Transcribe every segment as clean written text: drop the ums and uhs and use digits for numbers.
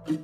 We'll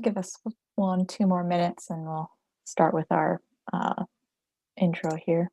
give us 2 more minutes and we'll start with our intro here.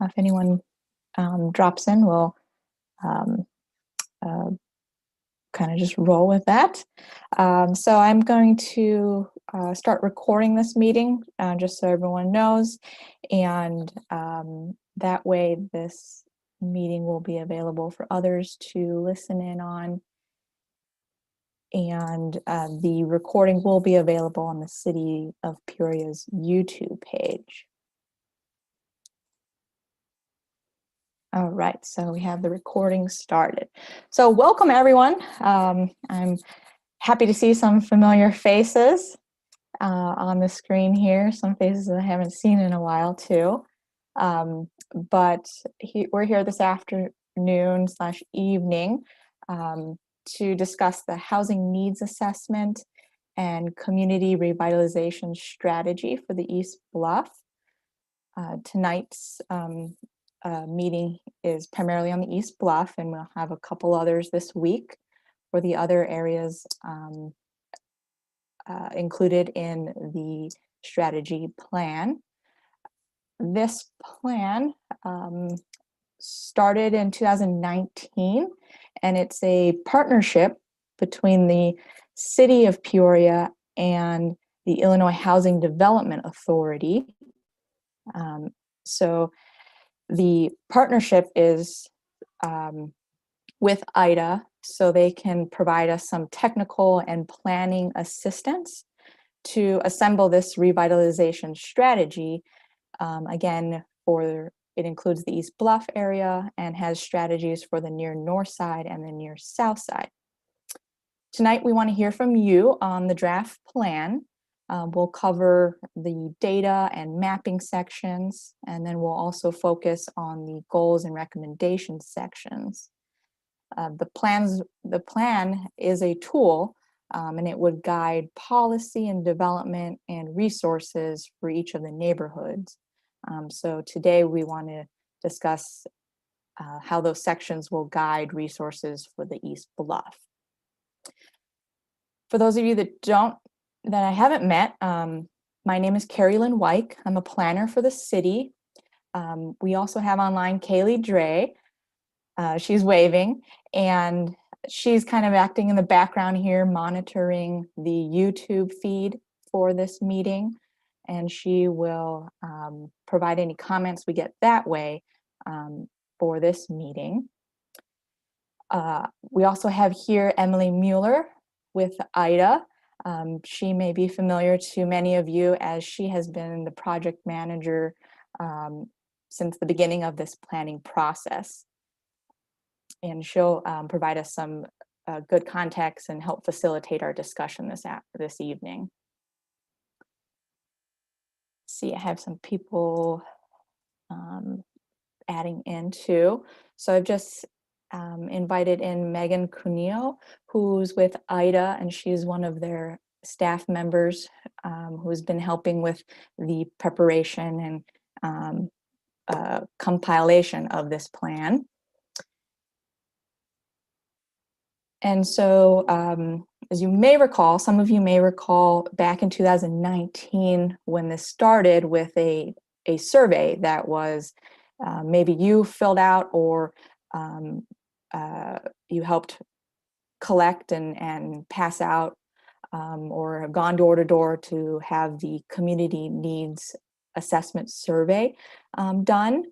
If anyone drops in, we'll kind of just roll with that. So I'm going to start recording this meeting just so everyone knows, and that way this meeting will be available for others to listen in on, and the recording will be available on the City of Peoria's YouTube page. All right, so we have the recording started. So welcome everyone. I'm happy to see some familiar faces on the screen here, some faces that I haven't seen in a while too. But we're here this afternoon / evening to discuss the housing needs assessment and community revitalization strategy for the East Bluff. Tonight's meeting is primarily on the East Bluff, and we'll have a couple others this week for the other areas included in the strategy plan. This plan started in 2019, and it's a partnership between the City of Peoria and the Illinois Housing Development Authority. So the partnership is with IHDA, so they can provide us some technical and planning assistance to assemble this revitalization strategy. Again, it includes the East Bluff area and has strategies for the Near Northside and the Near Southside. Tonight, we want to hear from you on the draft plan. We'll cover the data and mapping sections, and then we'll also focus on the goals and recommendations sections. The plan is a tool, and it would guide policy and development and resources for each of the neighborhoods. So today we want to discuss how those sections will guide resources for the East Bluff. For those of you that I haven't met, my name is Carrie Lynn Wyke. I'm a planner for the city. We also have online Kaylee Dre. She's waving, and she's kind of acting in the background here, monitoring the YouTube feed for this meeting, and she will provide any comments we get that way for this meeting. We also have here Emily Mueller with IHDA. She may be familiar to many of you as she has been the project manager since the beginning of this planning process. And she'll provide us some good context and help facilitate our discussion this evening. See, I have some people adding in too. So I've just invited in Megan Cuneo, who's with IHDA, and she's one of their staff members who's been helping with the preparation and compilation of this plan. And so, as you may recall, some of you may recall back in 2019 when this started with a survey that was maybe you filled out or you helped collect and pass out or have gone door to door to have the community needs assessment survey done.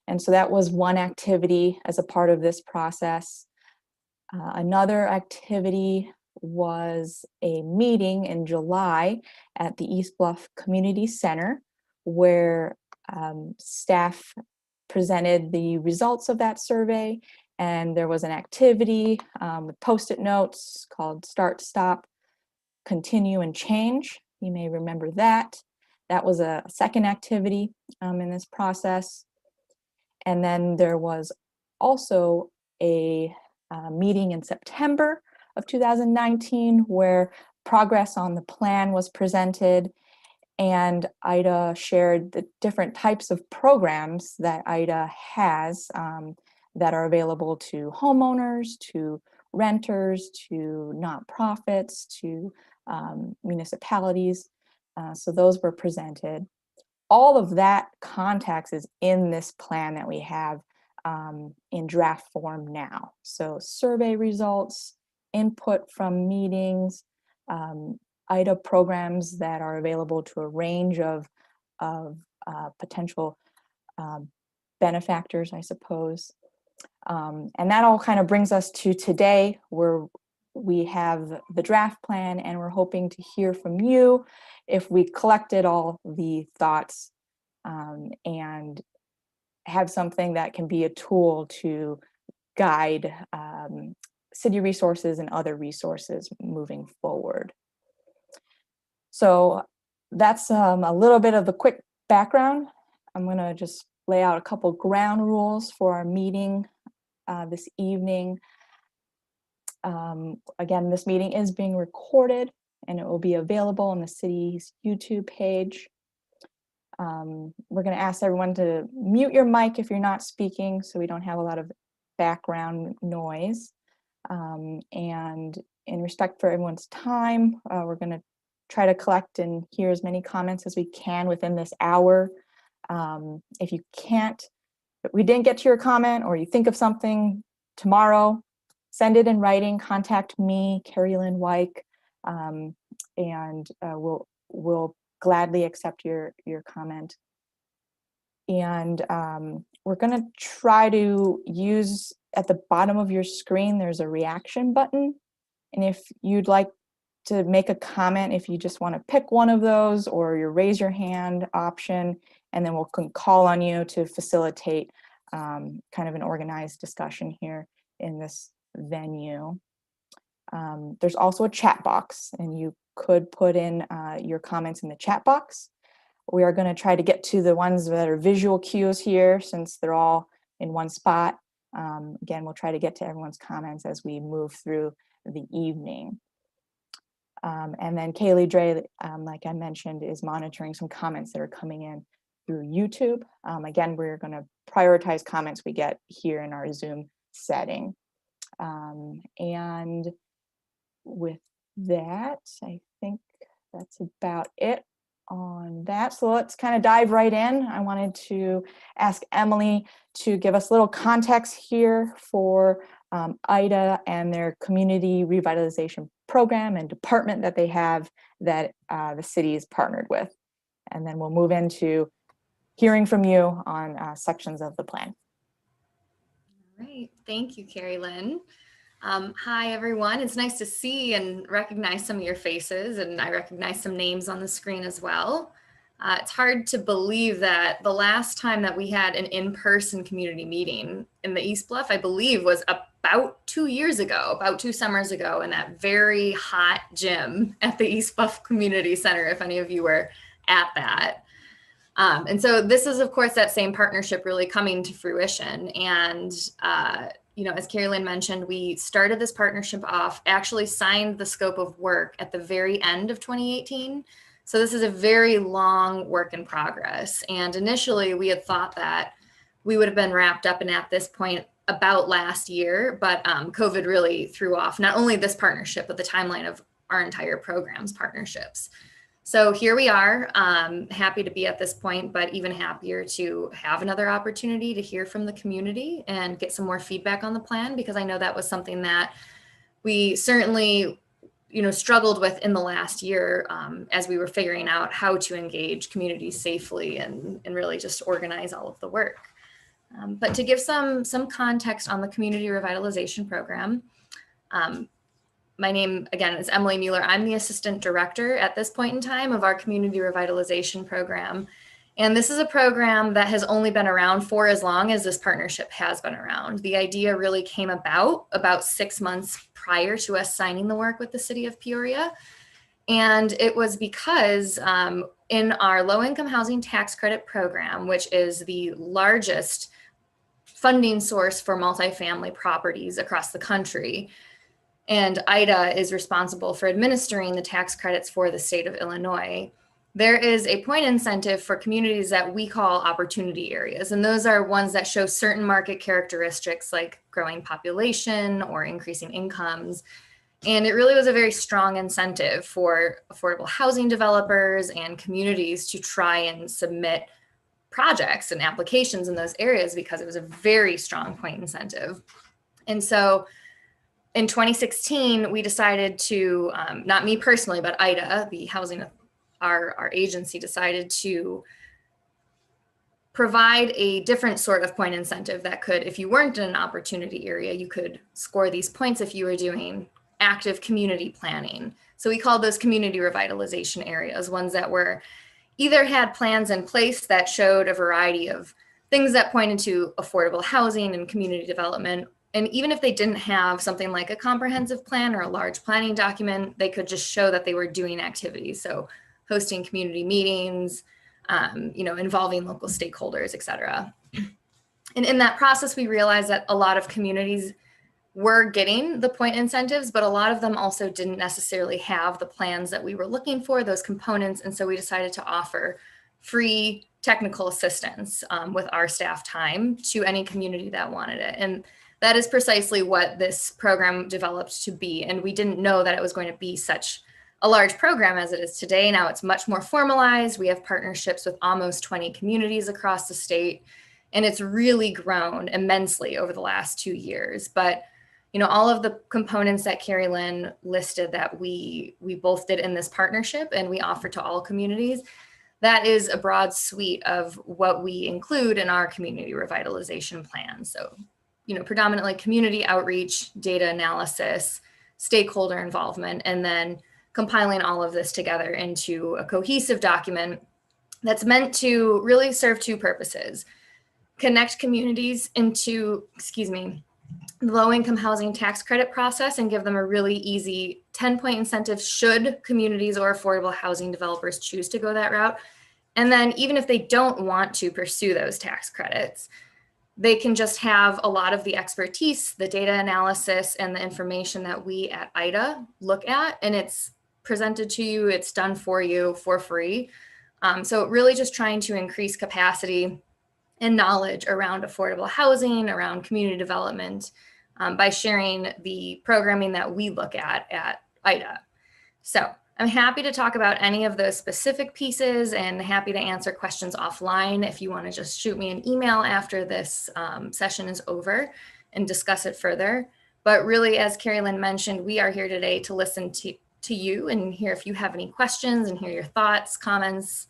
And so that was one activity as a part of this process. Another activity was a meeting in July at the East Bluff Community Center where staff presented the results of that survey, and there was an activity with post-it notes called Start, Stop, Continue, and Change. You may remember that. That was a second activity in this process. And then there was also a meeting in September of 2019 where progress on the plan was presented, and IHDA shared the different types of programs that IHDA has that are available to homeowners, to renters, to nonprofits, to municipalities. So those were presented. All of that context is in this plan that we have in draft form now. So survey results, input from meetings, IHDA programs that are available to a range of potential benefactors, I suppose. And that all kind of brings us to today, where we have the draft plan, and we're hoping to hear from you if we collected all the thoughts and have something that can be a tool to guide city resources and other resources moving forward. So that's a little bit of the quick background. I'm going to just lay out a couple ground rules for our meeting this evening. Again, this meeting is being recorded and it will be available on the city's YouTube page. We're going to ask everyone to mute your mic if you're not speaking so we don't have a lot of background noise. And in respect for everyone's time, we're going to try to collect and hear as many comments as we can within this hour. If you can't, if we didn't get to your comment or you think of something tomorrow, send it in writing, contact me, Carrie Lynn Wyke, and we'll gladly accept your comment. And we're going to try to use, at the bottom of your screen, there's a reaction button. And if you'd like to make a comment, if you just want to pick one of those, or your raise your hand option, and then we'll call on you to facilitate kind of an organized discussion here in this venue. There's also a chat box, and you could put in your comments in the chat box. We are going to try to get to the ones that are visual cues here, since they're all in one spot. Again, we'll try to get to everyone's comments as we move through the evening. And then Kaylee Dre, like I mentioned, is monitoring some comments that are coming in through YouTube. Again, we're going to prioritize comments we get here in our Zoom setting. And with that, I think that's about it on that. So let's kind of dive right in. I wanted to ask Emily to give us a little context here for IHDA and their Community Revitalization Program and department that they have that the city is partnered with. And then we'll move into hearing from you on sections of the plan. All right, thank you, Carrie Lynn. Hi, everyone. It's nice to see and recognize some of your faces, and I recognize some names on the screen as well. It's hard to believe that the last time that we had an in-person community meeting in the East Bluff, I believe, was about 2 years ago, about 2 summers ago, in that very hot gym at the East Bluff Community Center, if any of you were at that. And so this is, of course, that same partnership really coming to fruition. And you know, as Carrie Lynn mentioned, we started this partnership off, actually signed the scope of work at the very end of 2018. So this is a very long work in progress. And initially we had thought that we would have been wrapped up and at this point about last year, but COVID really threw off not only this partnership, but the timeline of our entire program's partnerships. So here we are, happy to be at this point, but even happier to have another opportunity to hear from the community and get some more feedback on the plan, because I know that was something that we certainly, you know, struggled with in the last year as we were figuring out how to engage communities safely and really just organize all of the work. But to give some context on the Community Revitalization Program, my name, again, is Emily Mueller. I'm the Assistant Director at this point in time of our Community Revitalization Program. And this is a program that has only been around for as long as this partnership has been around. The idea really came about 6 months prior to us signing the work with the City of Peoria. And it was because in our low-income housing tax credit program, which is the largest funding source for multifamily properties across the country, and IHDA is responsible for administering the tax credits for the state of Illinois, there is a point incentive for communities that we call opportunity areas. And those are ones that show certain market characteristics like growing population or increasing incomes. And it really was a very strong incentive for affordable housing developers and communities to try and submit projects and applications in those areas, because it was a very strong point incentive. And so in 2016, we decided to, not me personally, but IHDA, the housing, our agency, decided to provide a different sort of point incentive that could, if you weren't in an opportunity area, you could score these points if you were doing active community planning. So we called those community revitalization areas, ones that were either had plans in place that showed a variety of things that pointed to affordable housing and community development. And even if they didn't have something like a comprehensive plan or a large planning document, they could just show that they were doing activities. So hosting community meetings, you know, involving local stakeholders, et cetera. And in that process, we realized that a lot of communities were getting the point incentives, but a lot of them also didn't necessarily have the plans that we were looking for, those components. And so we decided to offer free technical assistance with our staff time to any community that wanted it. And that is precisely what this program developed to be. And we didn't know that it was going to be such a large program as it is today. Now it's much more formalized. We have partnerships with almost 20 communities across the state, and it's really grown immensely over the last 2 years. But you know, all of the components that Carrie Lynn listed that we both did in this partnership and we offer to all communities, that is a broad suite of what we include in our community revitalization plan. So, predominantly community outreach, data analysis, stakeholder involvement, and then compiling all of this together into a cohesive document that's meant to really serve two purposes: connect communities into, the low-income housing tax credit process and give them a really easy 10-point incentive should communities or affordable housing developers choose to go that route. And then even if they don't want to pursue those tax credits, they can just have a lot of the expertise, the data analysis, and the information that we at IHDA look at, and it's presented to you, it's done for you for free. So really just trying to increase capacity and knowledge around affordable housing, around community development, by sharing the programming that we look at IHDA. So I'm happy to talk about any of those specific pieces and happy to answer questions offline if you want to just shoot me an email after this session is over and discuss it further. But really, as Carrie Lynn mentioned, we are here today to listen to you and hear if you have any questions and hear your thoughts, comments,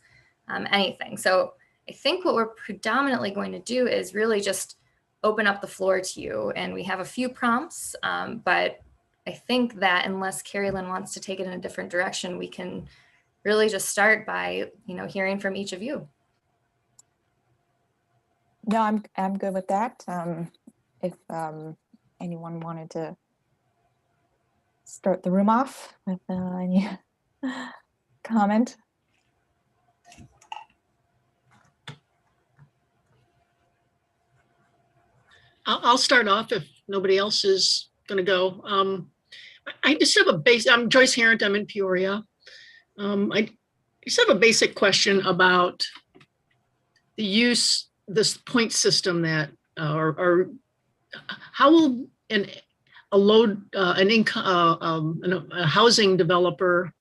anything. So I think what we're predominantly going to do is really just open up the floor to you. And we have a few prompts, but I think that unless Carrie Lynn wants to take it in a different direction, we can really just start by, hearing from each of you. No, I'm good with that. If anyone wanted to start the room off with any comment. I'll start off if nobody else is going to go. I just have I'm Joyce Harrent, I'm in Peoria. I just have a basic question about the use, this point system that, or how will a housing developer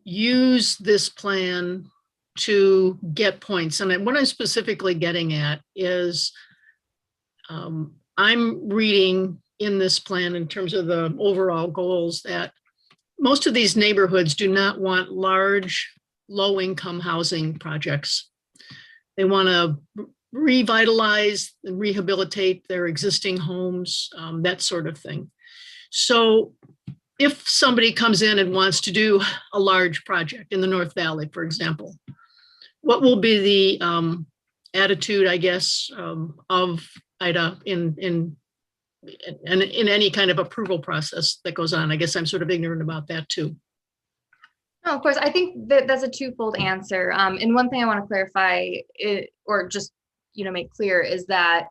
use this plan to get points? And what I'm specifically getting at is, I'm reading in this plan in terms of the overall goals that most of these neighborhoods do not want large, low-income housing projects. They want to revitalize and rehabilitate their existing homes, that sort of thing. So if somebody comes in and wants to do a large project in the North Valley, for example, what will be the attitude, I guess, of IHDA in any kind of approval process that goes on? I guess I'm sort of ignorant about that too. No, of course, I think that's a twofold answer. And one thing I want to clarify, or just make clear, is that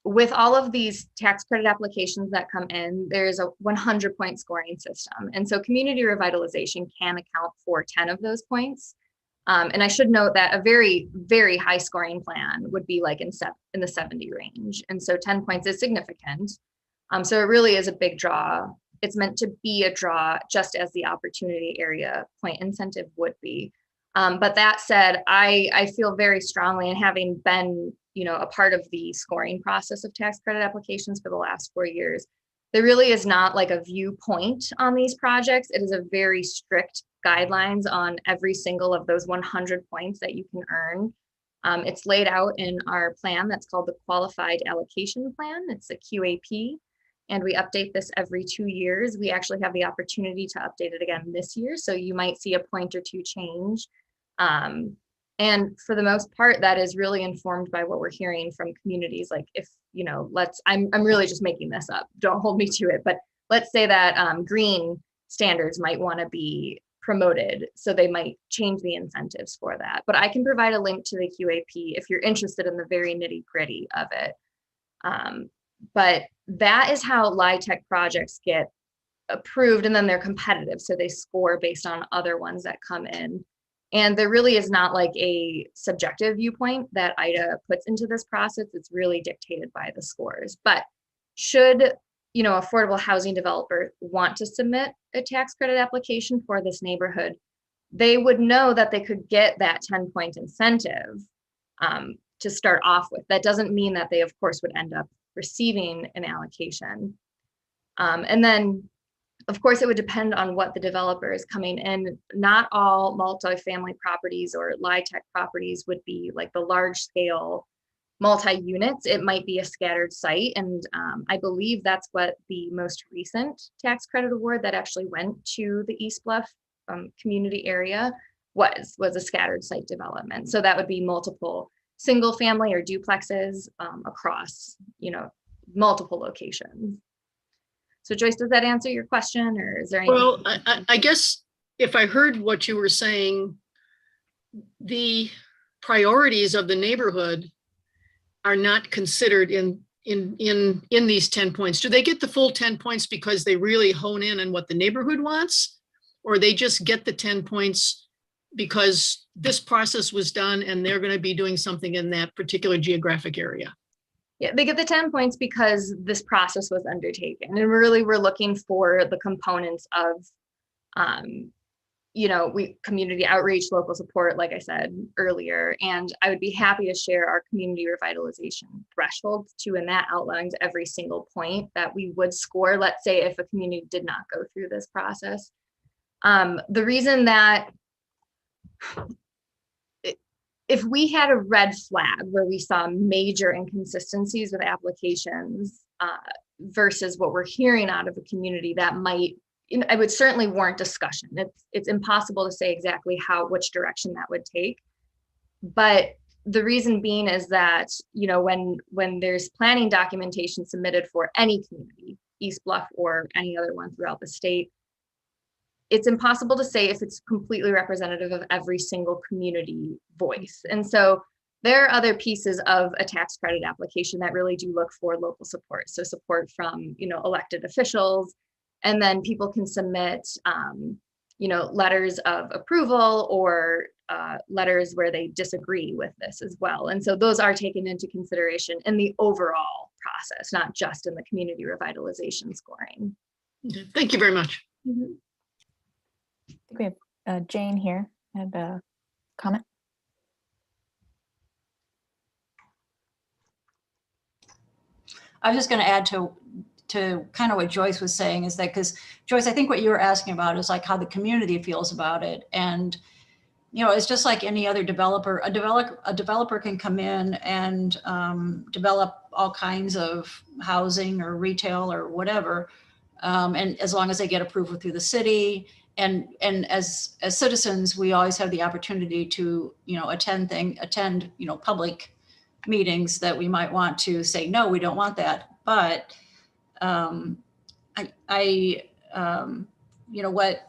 with all of these tax credit applications that come in, there's a 100-point scoring system. And so community revitalization can account for 10 of those points. And I should note that a very, very high scoring plan would be like in the 70 range. And so 10 points is significant. So it really is a big draw. It's meant to be a draw, just as the opportunity area point incentive would be. But that said, I feel very strongly, and having been, a part of the scoring process of tax credit applications for the last 4 years, there really is not like a viewpoint on these projects. It is a very strict guidelines on every single of those 100 points that you can earn. It's laid out in our plan that's called the Qualified Allocation Plan. It's a QAP, and we update this every 2 years. We actually have the opportunity to update it again this year, so you might see a point or two change. And for the most part, that is really informed by what we're hearing from communities. Like if, I'm really just making this up, don't hold me to it, but let's say that green standards might want to be promoted, so they might change the incentives for that. But I can provide a link to the QAP if you're interested in the very nitty gritty of it. But that is how LIHTC projects get approved, and then they're competitive. So they score based on other ones that come in. And there really is not like a subjective viewpoint that IHDA puts into this process. It's really dictated by the scores. But should, affordable housing developer want to submit a tax credit application for this neighborhood, they would know that they could get that 10-point incentive to start off with. That doesn't mean that they, of course, would end up receiving an allocation. And then Of course, it would depend on what the developer is coming in. Not all multifamily properties or LIHTC properties would be like the large scale multi-units. It might be a scattered site. And I believe that's what the most recent tax credit award that actually went to the East Bluff community area was a scattered site development. So that would be multiple single family or duplexes across, multiple locations. So Joyce, does that answer your question, or is there anything? Well, I guess if I heard what you were saying, the priorities of the neighborhood are not considered in these 10 points. Do they get the full 10 points because they really hone in on what the neighborhood wants? Or they just get the 10 points because this process was done and they're going to be doing something in that particular geographic area? Yeah, they get the 10 points because this process was undertaken. And really, we're looking for the components of, community outreach, local support, like I said earlier. And I would be happy to share our community revitalization threshold too, and that outlines every single point that we would score, let's say, if a community did not go through this process. The reason that if we had a red flag where we saw major inconsistencies with applications versus what we're hearing out of the community, that might, I would certainly warrant discussion. It's impossible to say exactly which direction that would take. But the reason being is that, when there's planning documentation submitted for any community, East Bluff or any other one throughout the state, it's impossible to say if it's completely representative of every single community voice. And so there are other pieces of a tax credit application that really do look for local support. So support from, elected officials, and then people can submit, letters of approval or letters where they disagree with this as well. And so those are taken into consideration in the overall process, not just in the community revitalization scoring. Okay. Thank you very much. Mm-hmm. I think we have Jane here had a comment. I was just going to add to kind of what Joyce was saying, is that, because Joyce, I think what you were asking about is like how the community feels about it. And, it's just like any other developer. A developer can come in and develop all kinds of housing or retail or whatever. And as long as they get approval through the city, and as citizens, we always have the opportunity to, attend, public meetings that we might want to say, no, we don't want that. But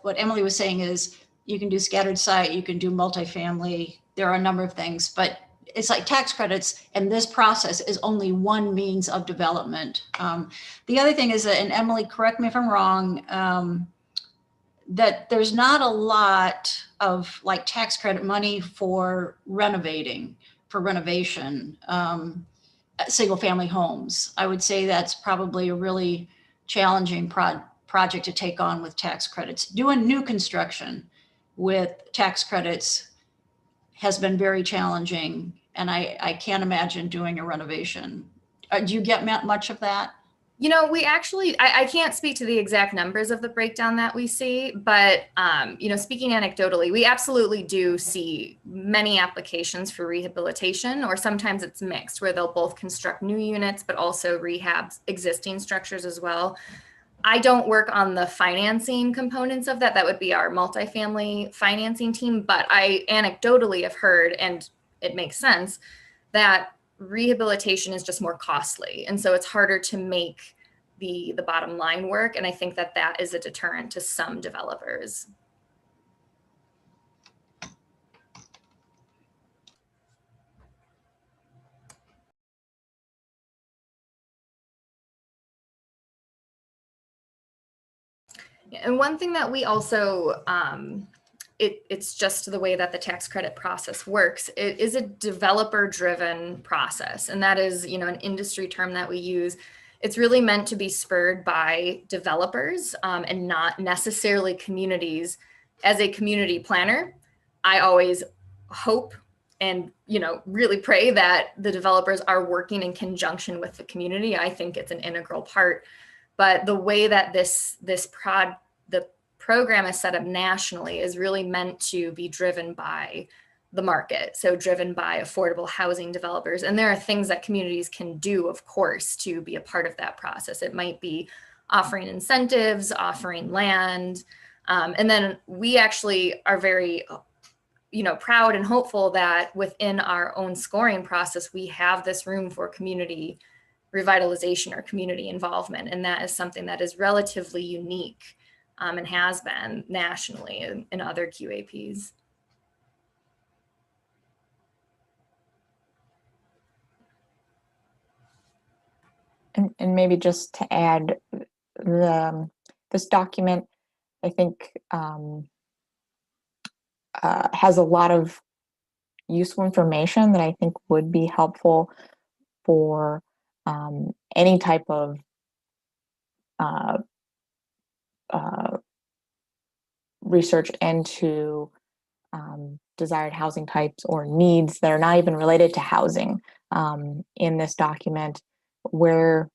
what Emily was saying is, you can do scattered site, you can do multifamily. There are a number of things, but it's like tax credits, and this process is only one means of development. The other thing is that, and Emily, correct me if I'm wrong, that there's not a lot of like tax credit money for renovation, single family homes. I would say that's probably a really challenging project to take on with tax credits. Doing new construction with tax credits has been very challenging, and I can't imagine doing a renovation. Do you get much of that? We actually, I can't speak to the exact numbers of the breakdown that we see, but, speaking anecdotally, we absolutely do see many applications for rehabilitation, or sometimes it's mixed where they'll both construct new units, but also rehab existing structures as well. I don't work on the financing components of that. That would be our multifamily financing team, but I anecdotally have heard, and it makes sense, that rehabilitation is just more costly. And so it's harder to make the bottom line work. And I think that is a deterrent to some developers. And one thing that we also, it's just the way that the tax credit process works. It is a developer-driven process, and that is, an industry term that we use. It's really meant to be spurred by developers and not necessarily communities. As a community planner, I always hope and really pray that the developers are working in conjunction with the community. I think it's an integral part. But the way that this the program is set up nationally is really meant to be driven by the market, so driven by affordable housing developers. And there are things that communities can do, of course, to be a part of that process. It might be offering incentives, offering land. And then we actually are very, proud and hopeful that within our own scoring process, we have this room for community revitalization or community involvement. And that is something that is relatively unique and has been nationally in other QAPs. And maybe just to add, this document, I think, has a lot of useful information that I think would be helpful for any type of research into desired housing types or needs that are not even related to housing in this document, where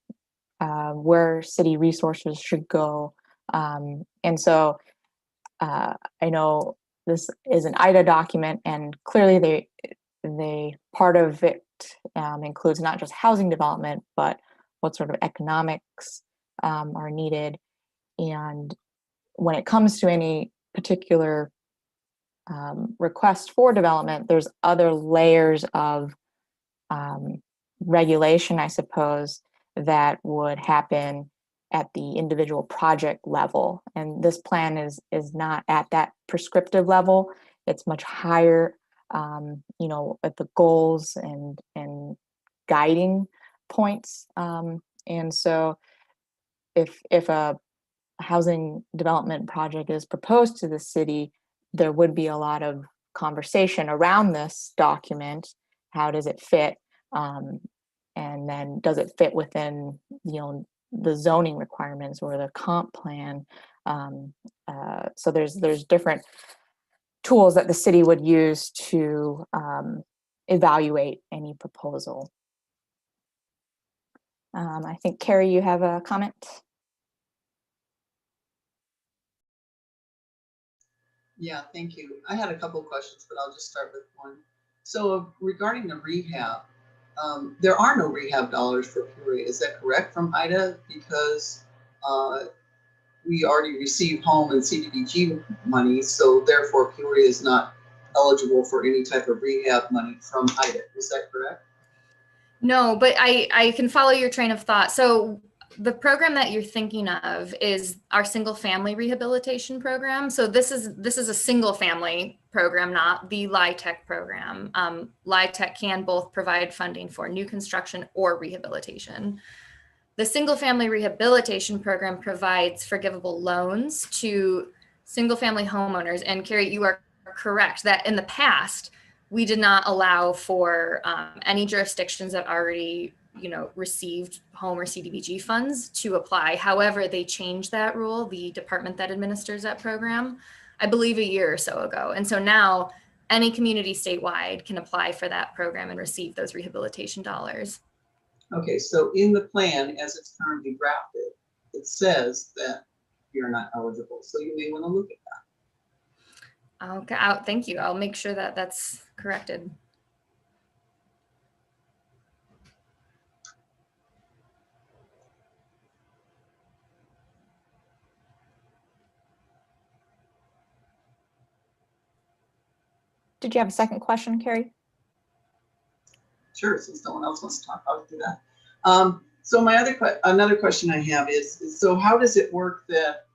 city resources should go. And so I know this is an IHDA document, and clearly they part of it includes not just housing development, but what sort of economics are needed. And when it comes to any particular request for development, there's other layers of regulation, I suppose, that would happen at the individual project level. And this plan is not at that prescriptive level. It's much higher, at the goals and guiding points. And so if a housing development project is proposed to the city, there would be a lot of conversation around this document. How does it fit? And then does it fit within, the zoning requirements or the comp plan? So there's different tools that the city would use to evaluate any proposal. I think, Carrie, you have a comment? Yeah, thank you. I had a couple of questions, but I'll just start with one. So regarding the rehab, there are no rehab dollars for Peoria. Is that correct from IHDA? Because we already received home and CDBG money, so therefore Peoria is not eligible for any type of rehab money from IHDA. Is that correct? No, but I can follow your train of thought. So the program that you're thinking of is our single family rehabilitation program. So this is a single family program, not the LIHTC program. LIHTC can both provide funding for new construction or rehabilitation. The single family rehabilitation program provides forgivable loans to single family homeowners. And Carrie, you are correct that in the past, we did not allow for any jurisdictions that already received home or CDBG funds to apply. However, they changed that rule, the department that administers that program, I believe a year or so ago. And so now any community statewide can apply for that program and receive those rehabilitation dollars. Okay, so in the plan as it's currently drafted, it says that you're not eligible. So you may want to look at that. Okay, thank you. I'll make sure that that's corrected. Did you have a second question, Carrie? Sure, since no one else wants to talk, I'll do that. So my another question I have is so how does it work that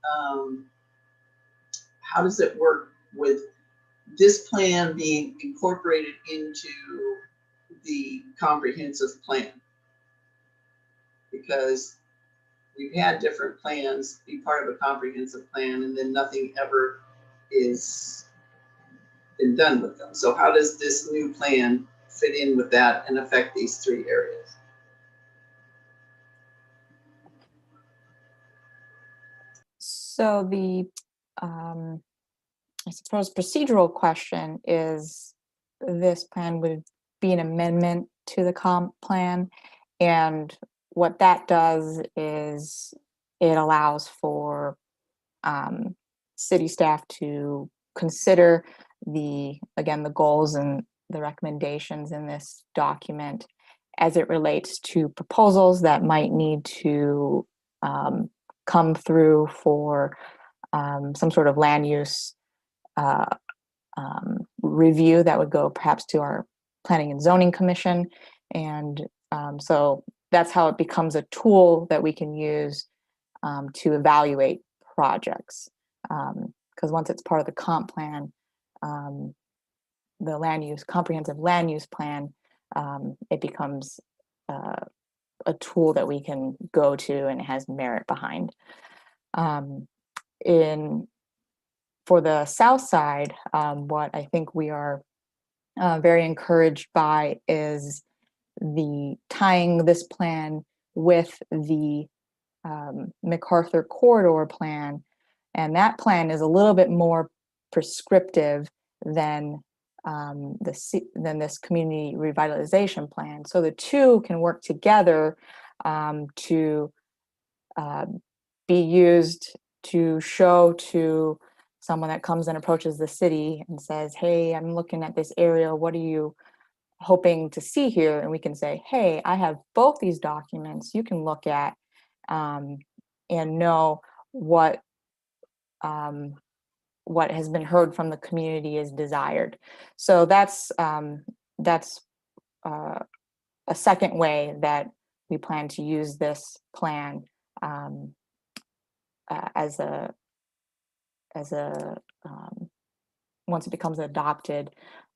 how does it work with this plan being incorporated into the comprehensive plan? Because we've had different plans be part of a comprehensive plan and then nothing ever is been done with them. So how does this new plan fit in with that and affect these three areas? So the, I suppose, procedural question is, this plan would be an amendment to the comp plan. And what that does is it allows for city staff to consider again, the goals and the recommendations in this document as it relates to proposals that might need to come through for some sort of land use review that would go perhaps to our Planning and Zoning Commission. And so that's how it becomes a tool that we can use to evaluate projects. Because once it's part of the comp plan, the comprehensive land use plan, it becomes a tool that we can go to and it has merit behind. For the south side, what I think we are very encouraged by is the tying this plan with the MacArthur corridor plan, and that plan is a little bit more prescriptive than this community revitalization plan. So the two can work together to be used to show to someone that comes and approaches the city and says, hey, I'm looking at this area, what are you hoping to see here? And we can say, hey, I have both these documents you can look at and know what has been heard from the community is desired. So that's a second way that we plan to use this plan once it becomes adopted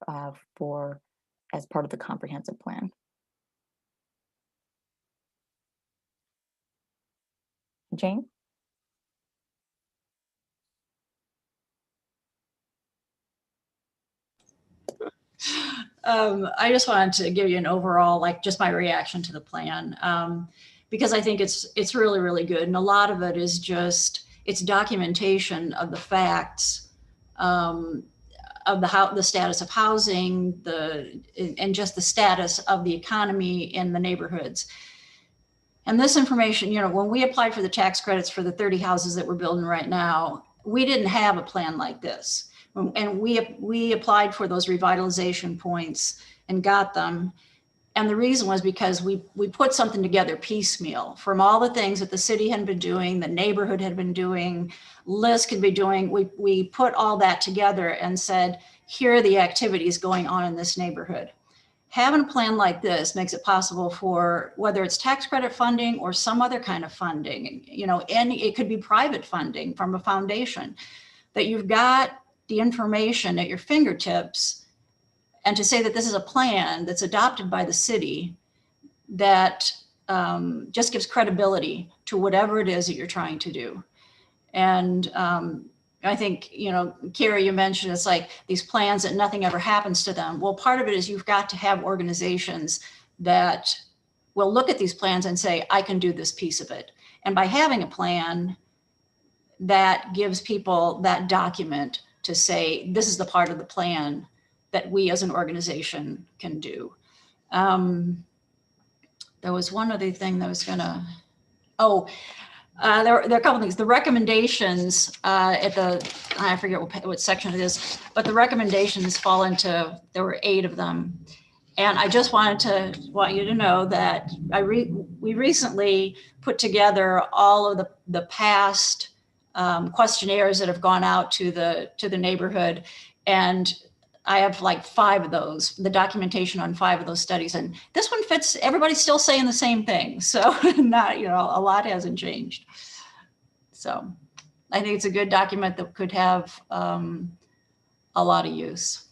as part of the comprehensive plan. Jane? I just wanted to give you an overall, like just my reaction to the plan, because I think it's really, really good. And a lot of it is just, it's documentation of the facts, of the status of housing, and just the status of the economy in the neighborhoods. And this information, when we applied for the tax credits for the 30 houses that we're building right now, we didn't have a plan like this. And we applied for those revitalization points and got them. And the reason was because we put something together piecemeal from all the things that the city had been doing, the neighborhood had been doing, Liz could be doing. We put all that together and said, here are the activities going on in this neighborhood. Having a plan like this makes it possible for whether it's tax credit funding or some other kind of funding, and it could be private funding from a foundation, that you've got the information at your fingertips, and to say that this is a plan that's adopted by the city that just gives credibility to whatever it is that you're trying to do. And I think, Carrie, you mentioned it's like these plans that nothing ever happens to them. Well, part of it is you've got to have organizations that will look at these plans and say, I can do this piece of it. And by having a plan, that gives people that document to say, this is the part of the plan that we as an organization can do. There was one other thing that was gonna, there are a couple things. The recommendations I forget what section it is, but the recommendations fall into, there were 8 of them. And I just want you to know that we recently put together all of the past questionnaires that have gone out to the neighborhood, and I have like 5 of those, the documentation on 5 of those studies, and this one fits. Everybody's still saying the same thing, so not a lot hasn't changed. So I think it's a good document that could have a lot of use.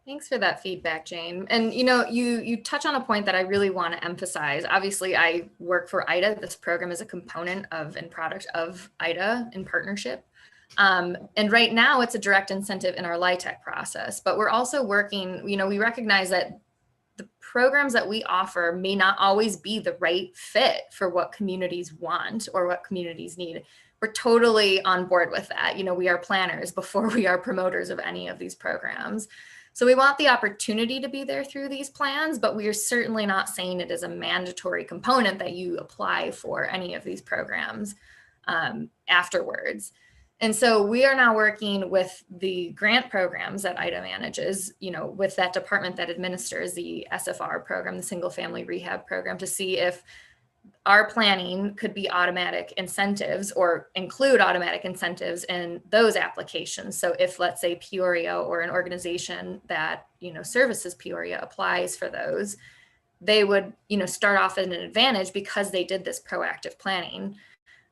Thanks for that feedback, Jane. And you touch on a point that I really want to emphasize. Obviously, I work for IHDA. This program is a component of and product of IHDA in partnership. And right now it's a direct incentive in our LIHTC process, but we're also working, we recognize that the programs that we offer may not always be the right fit for what communities want or what communities need. We're totally on board with that. We are planners before we are promoters of any of these programs. So we want the opportunity to be there through these plans, but we are certainly not saying it is a mandatory component that you apply for any of these programs. afterwards. And so we are now working with the grant programs that IHDA manages, with that department that administers the SFR program, the single family rehab program, to see if our planning could be automatic incentives or include automatic incentives in those applications. So if, let's say, Peoria or an organization that, services Peoria applies for those, they would, start off at an advantage because they did this proactive planning.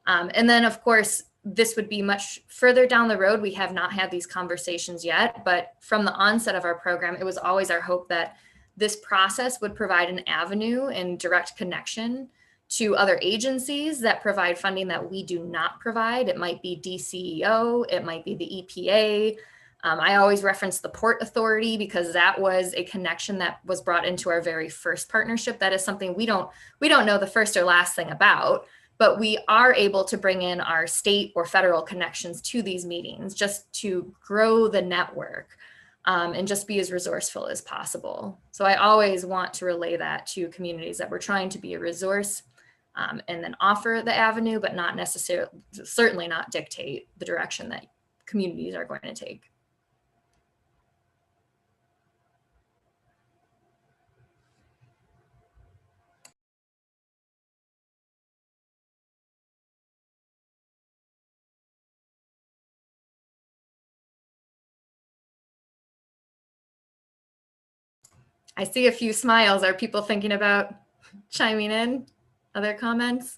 And then, of course, this would be much further down the road. We have not had these conversations yet, but from the onset of our program, it was always our hope that this process would provide an avenue and direct connection to other agencies that provide funding that we do not provide. It might be DCEO, it might be the EPA. I always reference the Port Authority because that was a connection that was brought into our very first partnership. That is something we don't know the first or last thing about, but we are able to bring in our state or federal connections to these meetings just to grow the network. And just be as resourceful as possible. So I always want to relay that to communities that we're trying to be a resource and then offer the avenue, but not necessarily, certainly not dictate the direction that communities are going to take. I see a few smiles. Are people thinking about chiming in? Other comments?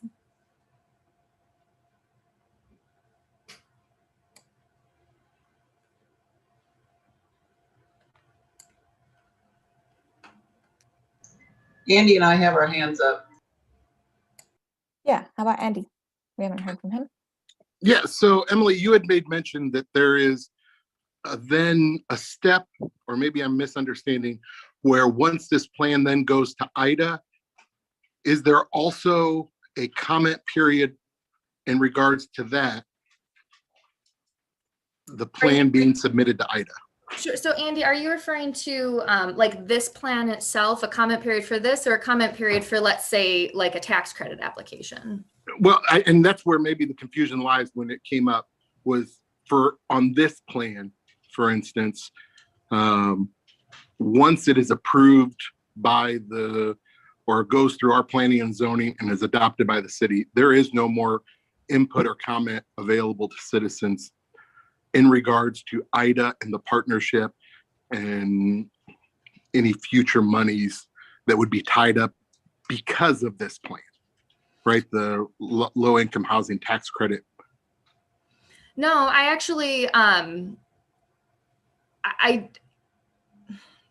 Andy and I have our hands up. Yeah, how about Andy? We haven't heard from him. Yeah, so Emily, you had made mention that there is then a step, or maybe I'm misunderstanding, where once this plan then goes to IHDA, is there also a comment period in regards to that, the plan being submitted to IHDA? Sure. So Andy, are you referring to like this plan itself, a comment period for this, or a comment period for, let's say, like a tax credit application? Well, and that's where maybe the confusion lies when it came up, was for on this plan, for instance, once it is approved by or goes through our planning and zoning and is adopted by the city, there is no more input or comment available to citizens in regards to IHDA and the partnership and any future monies that would be tied up because of this plan, right? The low-income housing tax credit. No, I actually,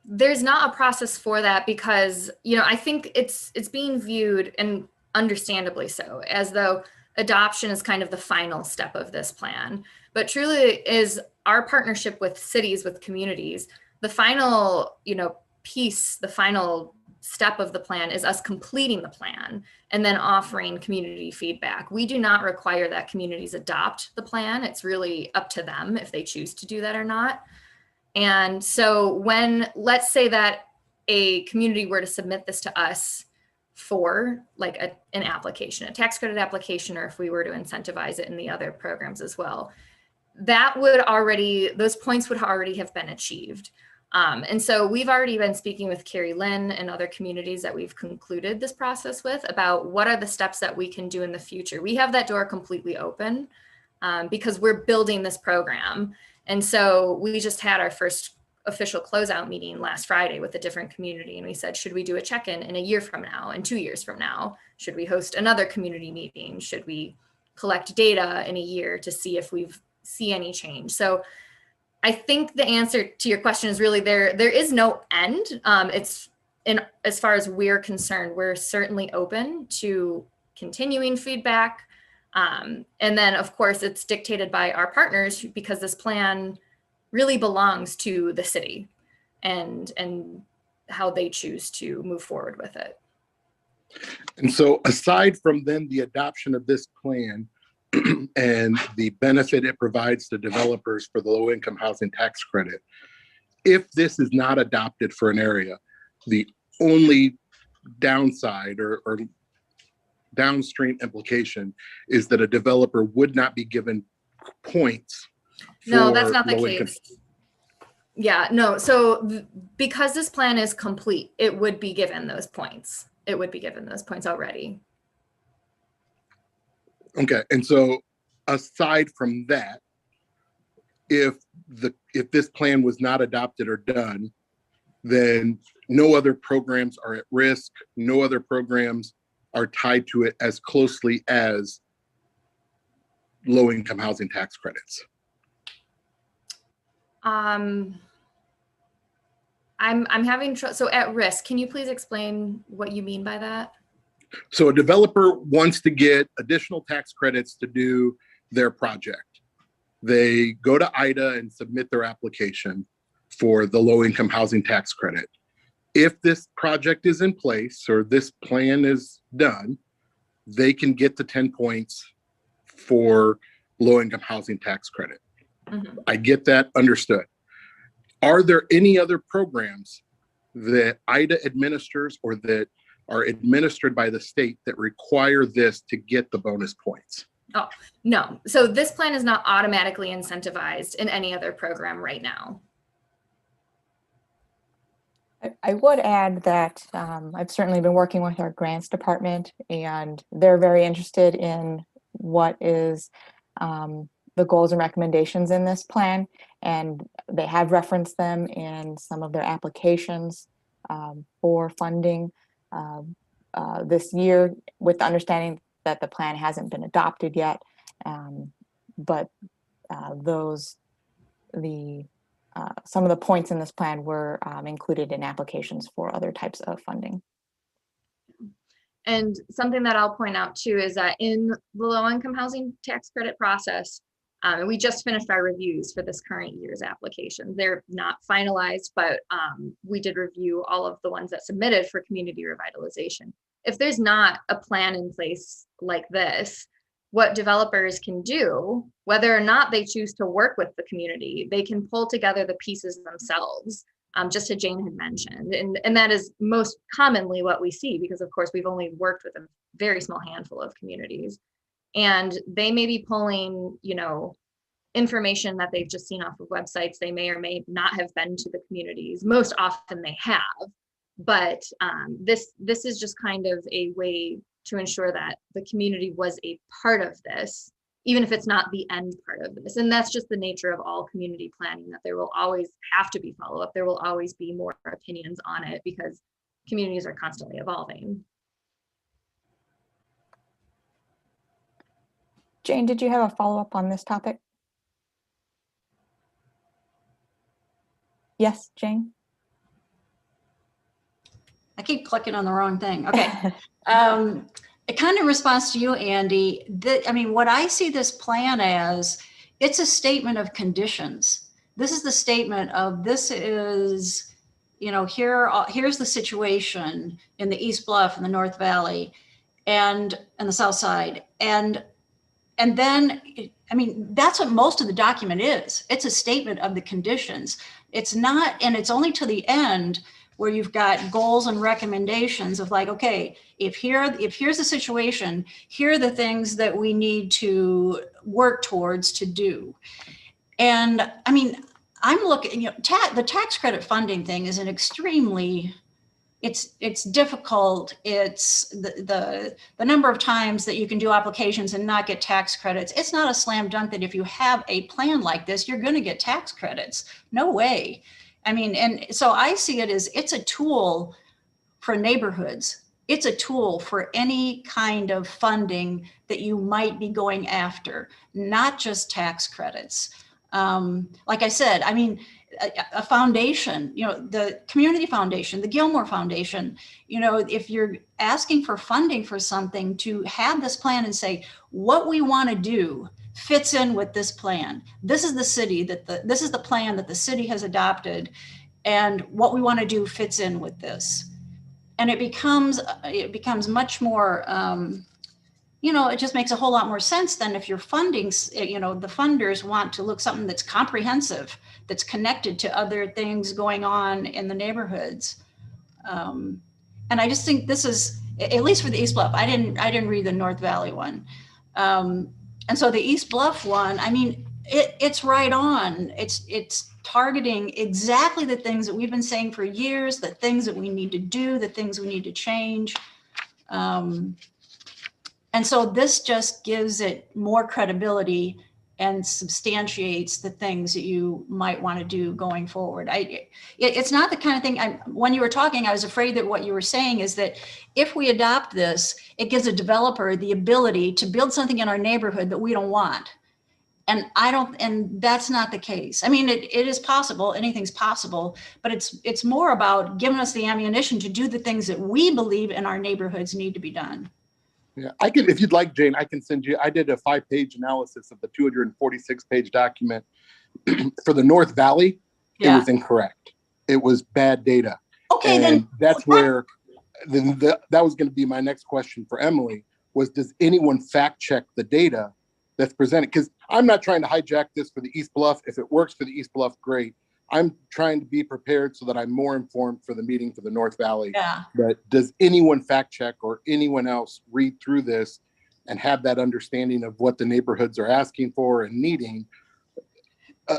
there's not a process for that because, I think it's being viewed, and understandably so, as though adoption is kind of the final step of this plan. But truly is our partnership with cities, with communities, the final, piece, the final step of the plan is us completing the plan and then offering community feedback. We do not require that communities adopt the plan. It's really up to them if they choose to do that or not. And so when, let's say that a community were to submit this to us for like an application, a tax credit application, or if we were to incentivize it in the other programs as well, those points would already have been achieved. And so we've already been speaking with Carrie Lynn and other communities that we've concluded this process with about what are the steps that we can do in the future. We have that door completely open because we're building this program. And so we just had our first official closeout meeting last Friday with a different community. And we said, should we do a check-in in a year from now and 2 years from now? Should we host another community meeting? Should we collect data in a year to see if we've see any change? So I think the answer to your question is really there is no end. As far as we're concerned, we're certainly open to continuing feedback. And then of course it's dictated by our partners because this plan really belongs to the city and how they choose to move forward with it. And so aside from then the adoption of this plan and the benefit it provides to developers for the low-income housing tax credit, if this is not adopted for an area, the only downside or downstream implication is that a developer would not be given points. No, that's for not the low-income- case. Yeah, no. So because this plan is complete, it would be given those points. It would be given those points already. Okay, and so aside from that, if this plan was not adopted or done, then no other programs are at risk. No other programs are tied to it as closely as low-income housing tax credits. I'm having trouble. So at risk, can you please explain what you mean by that? So a developer wants to get additional tax credits to do their project. They go to IHDA and submit their application for the low-income housing tax credit. If this project is in place or this plan is done, they can get the 10 points for low-income housing tax credit. Mm-hmm. I get that, understood. Are there any other programs that IHDA administers or that are administered by the state that require this to get the bonus points? Oh, no. So this plan is not automatically incentivized in any other program right now. I would add that I've certainly been working with our grants department, and they're very interested in what is the goals and recommendations in this plan, and they have referenced them in some of their applications for funding this year, with the understanding that the plan hasn't been adopted yet, but some of the points in this plan were included in applications for other types of funding. And something that I'll point out too is that in the low-income housing tax credit process, we just finished our reviews for this current year's application. They're not finalized, but we did review all of the ones that submitted for community revitalization. If there's not a plan in place like this, what developers can do, whether or not they choose to work with the community, they can pull together the pieces themselves, just as Jane had mentioned. And that is most commonly what we see, because of course we've only worked with a very small handful of communities. And they may be pulling, information that they've just seen off of websites. They may or may not have been to the communities. Most often they have, but this is just kind of a way to ensure that the community was a part of this, even if it's not the end part of this. And that's just the nature of all community planning, that there will always have to be follow-up. There will always be more opinions on it because communities are constantly evolving. Jane, did you have a follow-up on this topic? Yes, Jane? I keep clicking on the wrong thing. Okay. It kind of responds to you, Andy. What I see this plan as, it's a statement of conditions. This is the statement of, this is, here's the situation in the East Bluff and the North Valley and the Southside. And then, that's what most of the document is. It's a statement of the conditions. It's not, and it's only to the end where you've got goals and recommendations of like, okay, if here's the situation, here are the things that we need to work towards to do. And I'm looking, the tax credit funding thing is an extremely, it's difficult. It's the number of times that you can do applications and not get tax credits. It's not a slam dunk that if you have a plan like this, you're going to get tax credits. No way. And so I see it as, it's a tool for neighborhoods. It's a tool for any kind of funding that you might be going after, not just tax credits. Like I said, a foundation, the Community Foundation, the Gilmore Foundation, if you're asking for funding for something, to have this plan and say, what we want to do fits in with this plan. This is this is the plan that the city has adopted, and what we want to do fits in with this. And it becomes much more, it just makes a whole lot more sense than if your funding, the funders want to look something that's comprehensive, that's connected to other things going on in the neighborhoods. And I just think this is, at least for the East Bluff. I didn't read the North Valley one. And so the East Bluff one, I mean, it's right on. It's targeting exactly the things that we've been saying for years, the things that we need to do, the things we need to change. And so this just gives it more credibility and substantiates the things that you might want to do going forward. It's not the kind of thing, when you were talking, I was afraid that what you were saying is that if we adopt this, it gives a developer the ability to build something in our neighborhood that we don't want. And that's not the case. I mean, it is possible, anything's possible, but it's more about giving us the ammunition to do the things that we believe in our neighborhoods need to be done. Yeah, I can, if you'd like, Jane, I can send you, I did a 5-page analysis of the 246-page document for the North Valley. Yeah. It was incorrect. It was bad data. Okay, and then that's where that was going to be my next question for Emily was, does anyone fact check the data that's presented? Because I'm not trying to hijack this for the East Bluff. If it works for the East Bluff, great. I'm trying to be prepared so that I'm more informed for the meeting for the North Valley. Yeah. But does anyone fact check or anyone else read through this and have that understanding of what the neighborhoods are asking for and needing,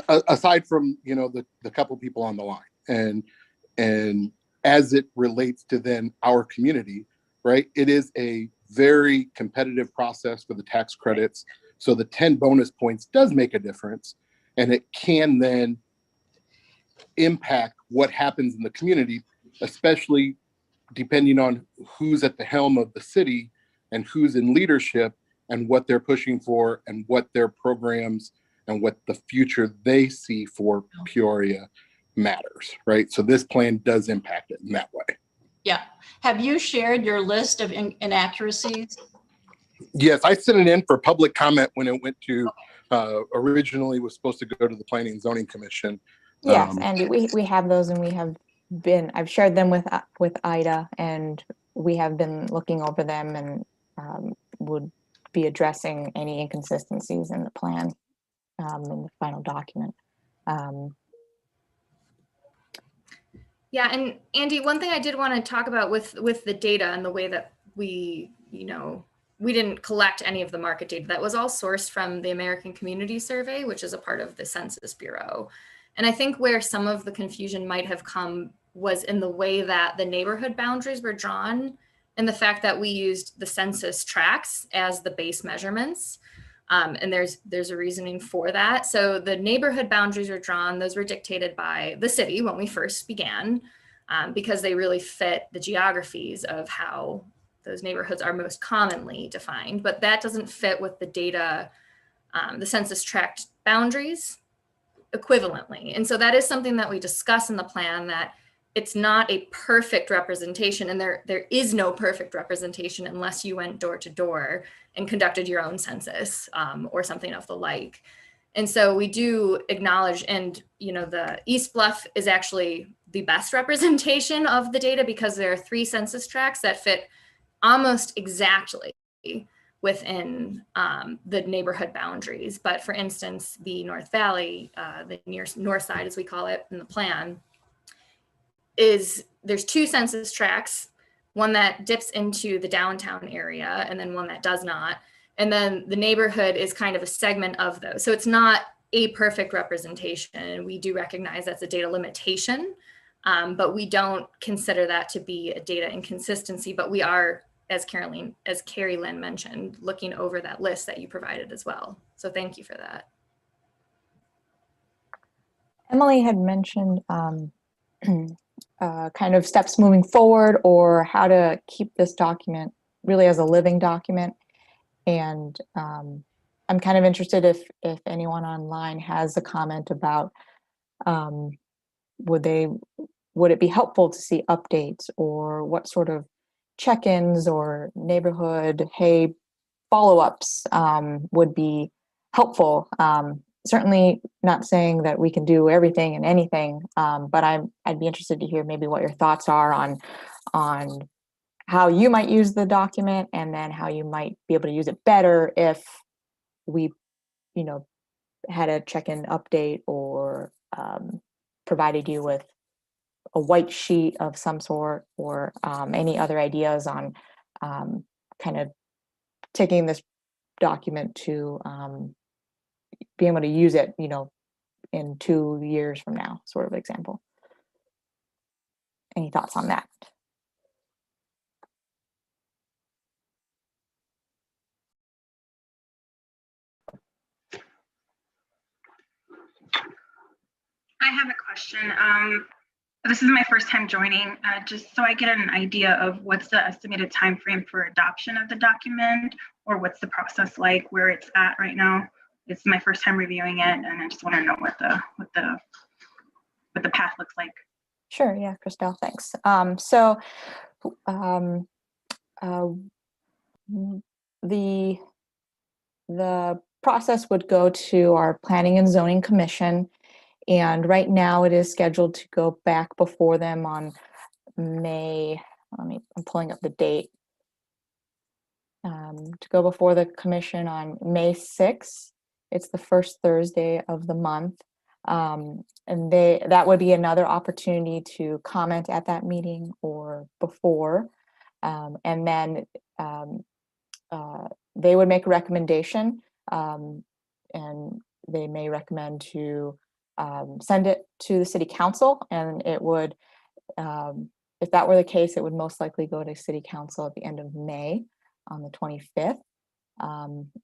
aside from, you know, the couple people on the line? And as it relates to then our community, right? It is a very competitive process for the tax credits. So the 10 bonus points does make a difference, and it can then impact what happens in the community, especially depending on who's at the helm of the city and who's in leadership and what they're pushing for and what their programs and what the future they see for Peoria matters, right? So this plan does impact it in that way. Yeah. Have you shared your list of inaccuracies? Yes, I sent it in for public comment when it went to, originally was supposed to go to the Planning and Zoning Commission. Yes, Andy, we have those, and I've shared them with IHDA, and we have been looking over them, and would be addressing any inconsistencies in the plan in the final document. Yeah, and Andy, one thing I did want to talk about with the data and the way that we didn't collect any of the market data. That was all sourced from the American Community Survey, which is a part of the Census Bureau. And I think where some of the confusion might have come was in the way that the neighborhood boundaries were drawn and the fact that we used the census tracts as the base measurements. And there's a reasoning for that. So the neighborhood boundaries were drawn, those were dictated by the city when we first began, because they really fit the geographies of how those neighborhoods are most commonly defined, but that doesn't fit with the data, the census tract boundaries equivalently. And so that is something that we discuss in the plan, that it's not a perfect representation, and there is no perfect representation unless you went door to door and conducted your own census or something of the like. And so we do acknowledge, and the East Bluff is actually the best representation of the data because there are 3 census tracts that fit almost exactly within the neighborhood boundaries. But for instance, the North Valley, the Near Northside, as we call it in the plan, there's 2 census tracts, one that dips into the downtown area and then one that does not. And then the neighborhood is kind of a segment of those. So it's not a perfect representation. And we do recognize that's a data limitation, but we don't consider that to be a data inconsistency, but we are, as Carrie Lynn mentioned, looking over that list that you provided as well. So thank you for that. Emily had mentioned kind of steps moving forward, or how to keep this document really as a living document. And I'm kind of interested if anyone online has a comment about would it be helpful to see updates, or what sort of check-ins or neighborhood follow-ups would be helpful. Certainly not saying that we can do everything and anything, but I'd be interested to hear maybe what your thoughts are on how you might use the document, and then how you might be able to use it better if we, had a check-in update, or provided you with a white sheet of some sort, or any other ideas on kind of taking this document to be able to use it, in 2 years from now, sort of example. Any thoughts on that? I have a question. This is my first time joining, just so I get an idea of what's the estimated time frame for adoption of the document, or what's the process like, where it's at right now. It's my first time reviewing it, and I just want to know what the path looks like. Sure, yeah, Christelle, thanks. The process would go to our Planning and Zoning Commission, and right now it is scheduled to go back before them on May. I'm pulling up the date. To go before the commission on May 6th. It's the first Thursday of the month. And that would be another opportunity to comment at that meeting or before. And then they would make a recommendation, and they may recommend to send it to the city council, and it would, if that were the case, it would most likely go to city council at the end of May on the 25th,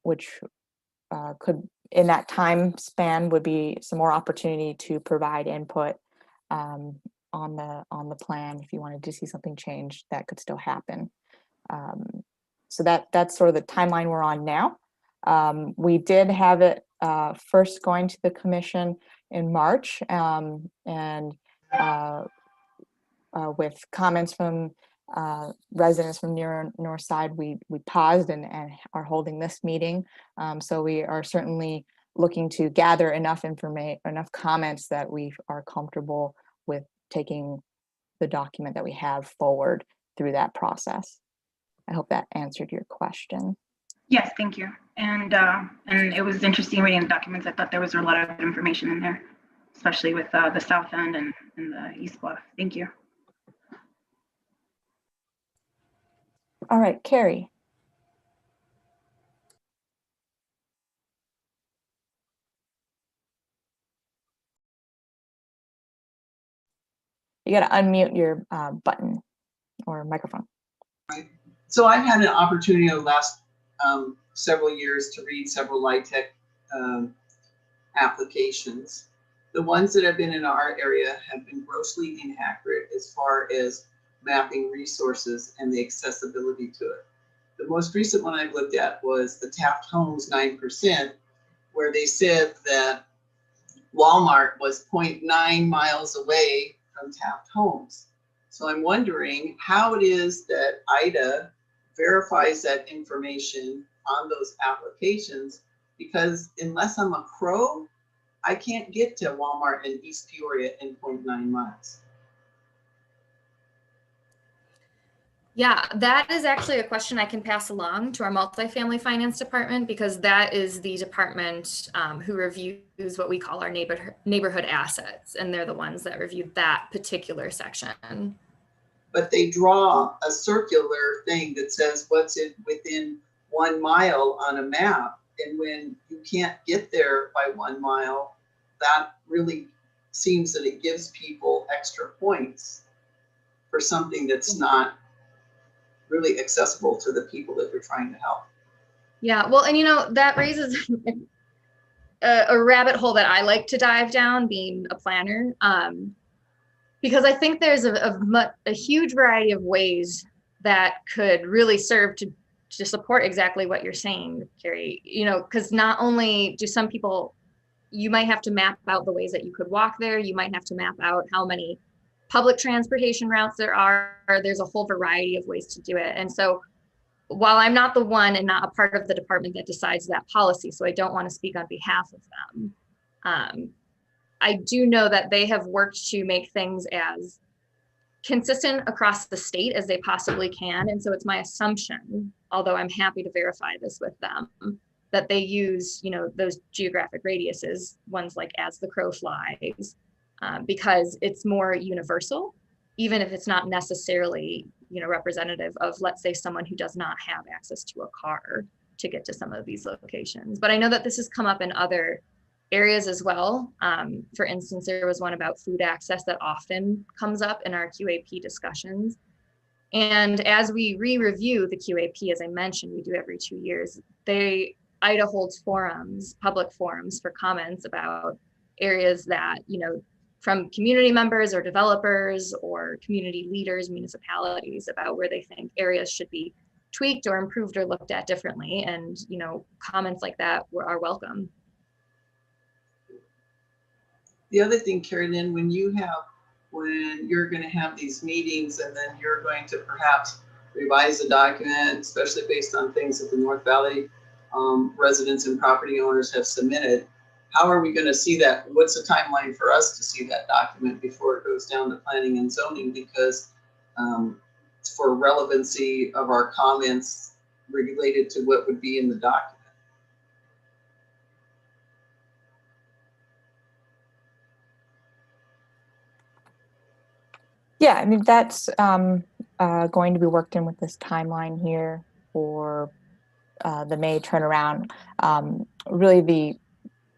which could, in that time span, would be some more opportunity to provide input on the plan. If you wanted to see something changed, that could still happen. So that's sort of the timeline we're on now. We did have it first going to the commission in March, and with comments from residents from Near Northside, we paused and are holding this meeting. So we are certainly looking to gather enough information, enough comments that we are comfortable with taking the document that we have forward through that process. I hope that answered your question. Yes, thank you. And it was interesting reading the documents. I thought there was a lot of information in there, especially with the South End and the East Bluff. Thank you. All right, Carrie. You got to unmute your button or microphone. Right. So I've had an opportunity over the last several years to read several LIHTC applications. The ones that have been in our area have been grossly inaccurate as far as mapping resources and the accessibility to it. The most recent one I've looked at was the Taft Homes 9%, where they said that Walmart was 0.9 miles away from Taft Homes. So I'm wondering how it is that IHDA verifies that information on those applications, because unless I'm a crow, I can't get to Walmart in East Peoria in 0.9 miles. Yeah, that is actually a question I can pass along to our multifamily finance department, because that is the department who reviews what we call our neighborhood assets, and they're the ones that review that particular section. But they draw a circular thing that says what's within 1 mile on a map, and when you can't get there by 1 mile, that really seems that it gives people extra points for something that's not really accessible to the people that you're trying to help. Yeah, well, and that raises a rabbit hole that I like to dive down, being a planner, because I think there's a huge variety of ways that could really serve to support exactly what you're saying, Carrie. Because not only do some people, you might have to map out the ways that you could walk there, you might have to map out how many public transportation routes there are. There's a whole variety of ways to do it. And so while I'm not the one and not a part of the department that decides that policy, so I don't want to speak on behalf of them, I do know that they have worked to make things as consistent across the state as they possibly can. And so it's my assumption, although I'm happy to verify this with them, that they use, those geographic radiuses, ones like as the crow flies, because it's more universal. even if it's not necessarily, you know, representative of, let's say, someone who does not have access to a car to get to some of these locations. But I know that this has come up in other areas as well. For instance, there was one about food access that often comes up in our QAP discussions. And as we re-review the QAP, as I mentioned, we do every 2 years, IHDA holds forums, public forums for comments about areas that, you know, from community members or developers or community leaders, municipalities, about where they think areas should be tweaked or improved or looked at differently. And, you know, comments like that are welcome. The other thing, Carrie Lynn, when you're going to have these meetings and then you're going to perhaps revise the document, especially based on things that the North Valley residents and property owners have submitted, how are we going to see that? What's the timeline for us to see that document before it goes down to planning and zoning? Because for relevancy of our comments related to what would be in the document. Yeah, I mean, that's going to be worked in with this timeline here for the May turnaround. Really,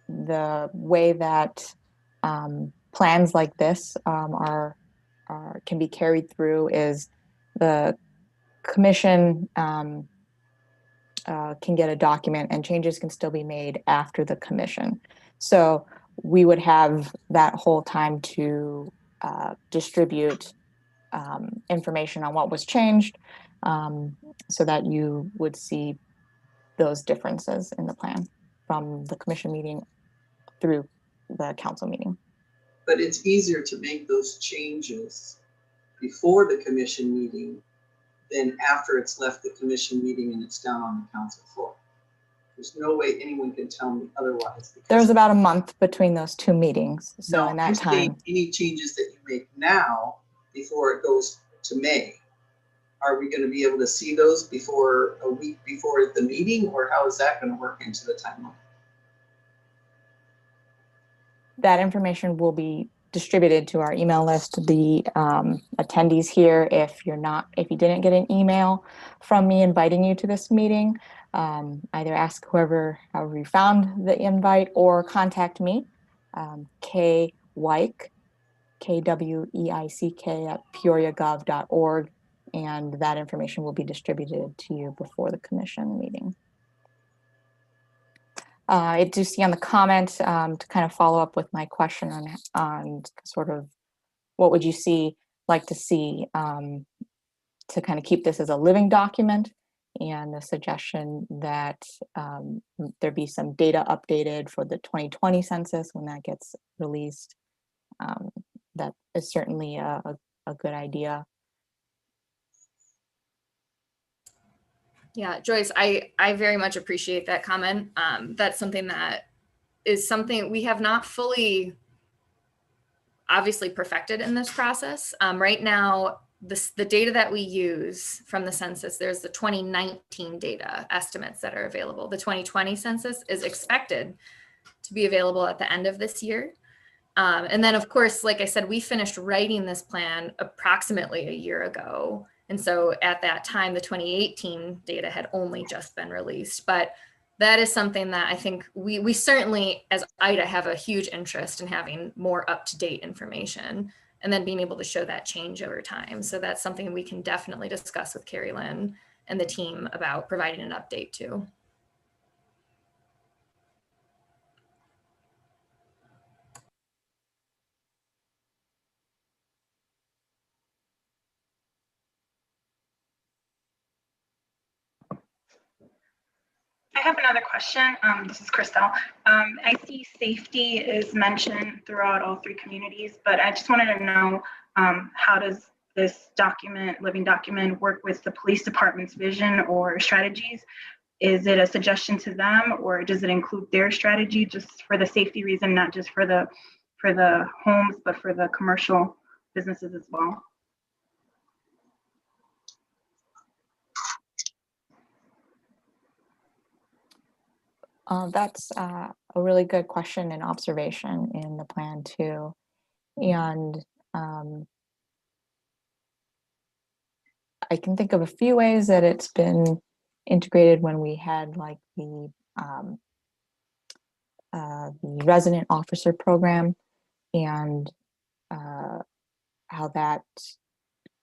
the way that plans like this can be carried through is the commission can get a document and changes can still be made after the commission. So we would have that whole time to distribute information on what was changed, so that you would see those differences in the plan from the commission meeting through the council meeting. But it's easier to make those changes before the commission meeting than after it's left the commission meeting and it's down on the council floor. There's no way anyone can tell me otherwise. There's about a month between those two meetings. So no, in that I'm time, saying any changes that you make now before it goes to May, are we going to be able to see those before a week before the meeting, or how is that going to work into the timeline? that information will be distributed to our email list. The attendees here, if you didn't get an email from me inviting you to this meeting, either ask however you found the invite or contact me, Kweick, Kweick at peoriagov.org, and that information will be distributed to you before the commission meeting. I do see on the comment to kind of follow up with my question on sort of what would you like to see to kind of keep this as a living document, and the suggestion that there be some data updated for the 2020 census when that gets released. That is certainly a good idea. Yeah, Joyce, I very much appreciate that comment. That's something that is something we have not fully obviously perfected in this process. Right now, the data that we use from the census, there's the 2019 data estimates that are available. The 2020 census is expected to be available at the end of this year. And then, of course, like I said, we finished writing this plan approximately a year ago. And so at that time, the 2018 data had only just been released. But that is something that I think we certainly, as IHDA, have a huge interest in having more up-to-date information and then being able to show that change over time. So that's something we can definitely discuss with Carrie Lynn and the team about providing an update to. I have another question. This is Crystal. I see safety is mentioned throughout all three communities, but I just wanted to know, how does this document, living document, work with the police department's vision or strategies? Is it a suggestion to them, or does it include their strategy just for the safety reason, not just for the homes, but for the commercial businesses as well? That's a really good question and observation in the plan too. And I can think of a few ways that it's been integrated when we had like the resident officer program, and how that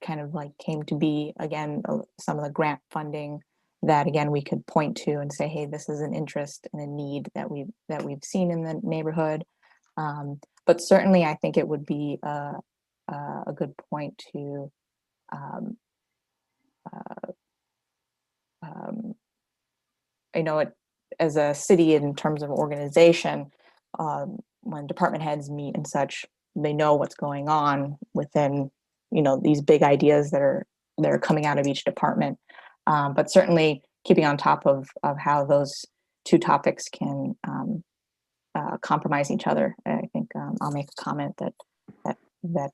kind of like came to be, again, some of the grant funding that again we could point to and say, hey, this is an interest and a need that we've seen in the neighborhood. But certainly I think it would be a good point to I know it as a city in terms of organization, when department heads meet and such, they know what's going on within, these big ideas that are coming out of each department. But certainly keeping on top of how those two topics can compromise each other. I think I'll make a comment that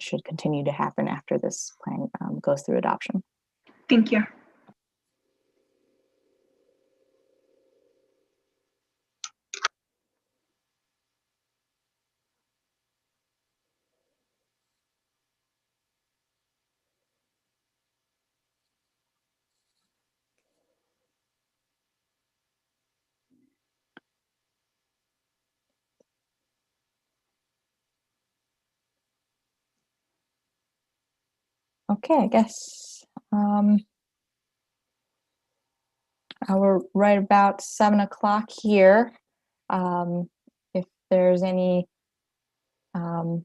should continue to happen after this plan goes through adoption. Thank you. Okay, I guess we're right about 7 o'clock here. If there's any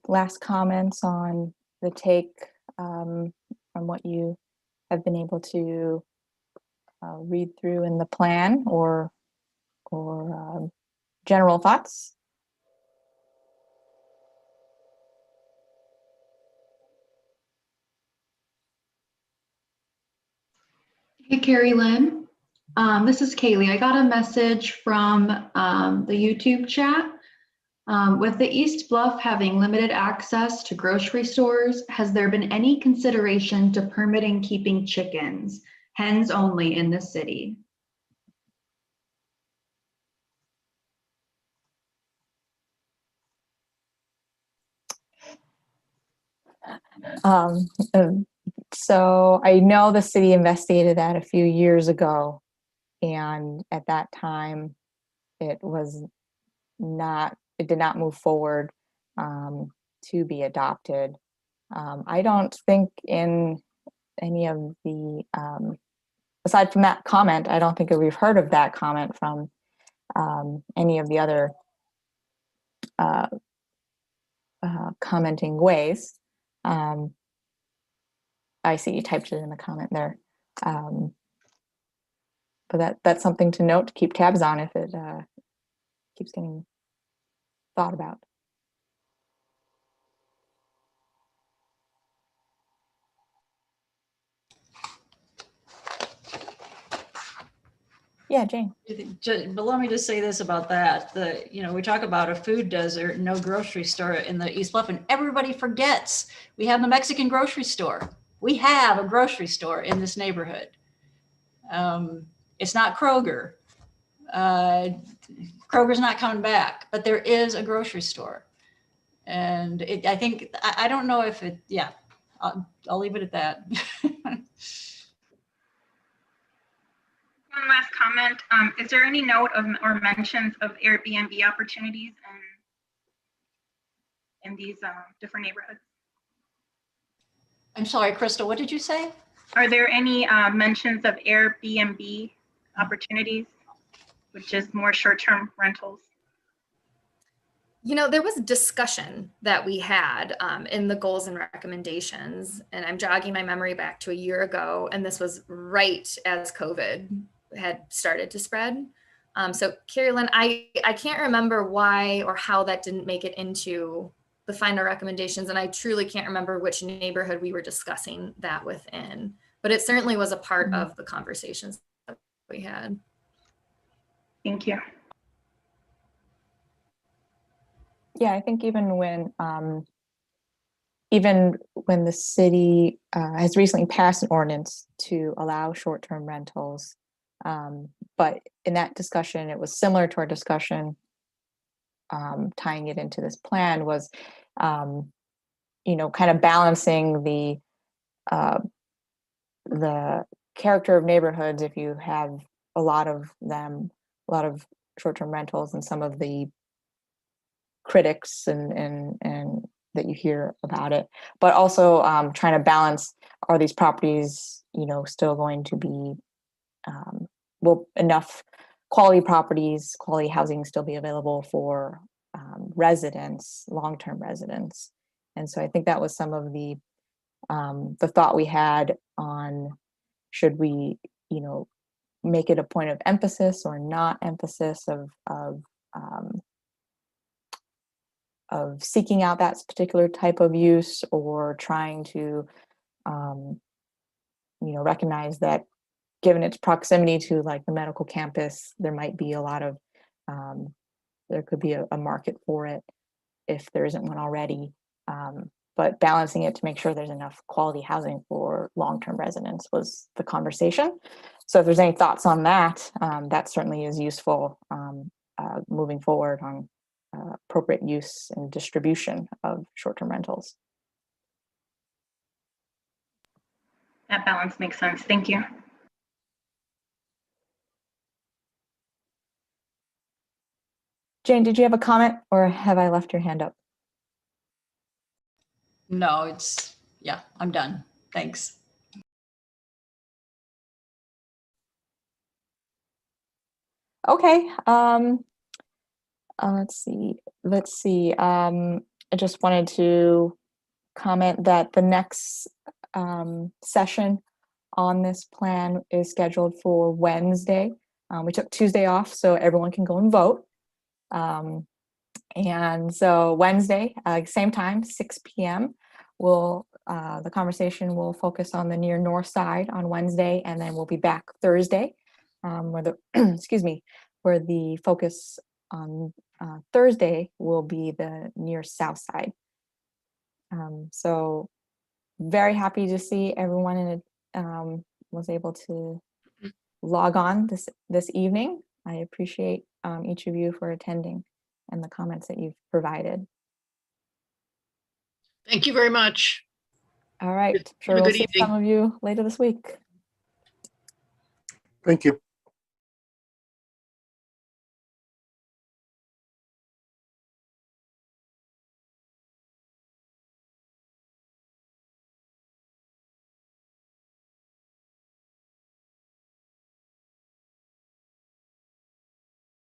last comments on the take from what you have been able to read through in the plan, or general thoughts. Hey, Carrie Lynn. This is Kaylee. I got a message from the YouTube chat. With the East Bluff having limited access to grocery stores, has there been any consideration to permitting keeping chickens, hens only, in the city? So I know the city investigated that a few years ago, and at that time it did not move forward to be adopted. I don't think in any of the aside from that comment, I don't think that we've heard of that comment from any of the other commenting ways. I see you typed it in the comment there. But that's something to note, to keep tabs on if it keeps getting thought about. Yeah, Jane. But let me just say this about that. We talk about a food desert, no grocery store in the East Bluff, and everybody forgets we have the Mexican grocery store. We have a grocery store in this neighborhood. It's not Kroger. Kroger's not coming back, but there is a grocery store. And I don't know if it, yeah, I'll leave it at that. One last comment. Is there any note of or mentions of Airbnb opportunities in these different neighborhoods? I'm sorry, Crystal, what did you say? Are there any mentions of Airbnb opportunities, which is more short-term rentals? There was discussion that we had in the goals and recommendations, and I'm jogging my memory back to a year ago, and this was right as COVID had started to spread. So Carrie Lynn, I can't remember why or how that didn't make it into the final recommendations, and I truly can't remember which neighborhood we were discussing that within, but it certainly was a part of the conversations that we had. Thank you. Yeah, I think even when the city has recently passed an ordinance to allow short-term rentals, but in that discussion, it was similar to our discussion tying it into this plan, was kind of balancing the the character of neighborhoods, if you have a lot of them, a lot of short-term rentals, and some of the critics and that you hear about it, but also trying to balance, are these properties, you know, still going to be will enough quality properties, quality housing still be available for residents, long-term residents. And so I think that was some of the thought we had on, should we, you know, make it a point of emphasis or not emphasis of seeking out that particular type of use, or trying to, you know, recognize that given its proximity to like the medical campus, there might be a lot of, there could be a market for it if there isn't one already. But balancing it to make sure there's enough quality housing for long-term residents was the conversation. So if there's any thoughts on that, that certainly is useful moving forward on appropriate use and distribution of short-term rentals. That balance makes sense. Thank you. Jane, did you have a comment, or have I left your hand up? No, it's, yeah, I'm done. Thanks. Okay. Let's see. I just wanted to comment that the next session on this plan is scheduled for Wednesday. We took Tuesday off so everyone can go and vote. And so Wednesday, same time, 6 p.m. The conversation will focus on the Near Northside on Wednesday, and then we'll be back Thursday, where the excuse me, where the focus on Thursday will be the Near Southside. So very happy to see everyone was able to log on this evening. I appreciate each of you for attending and the comments that you've provided. Thank you very much. All right. Have a Sure, we'll good see evening. some of you later this week. Thank you.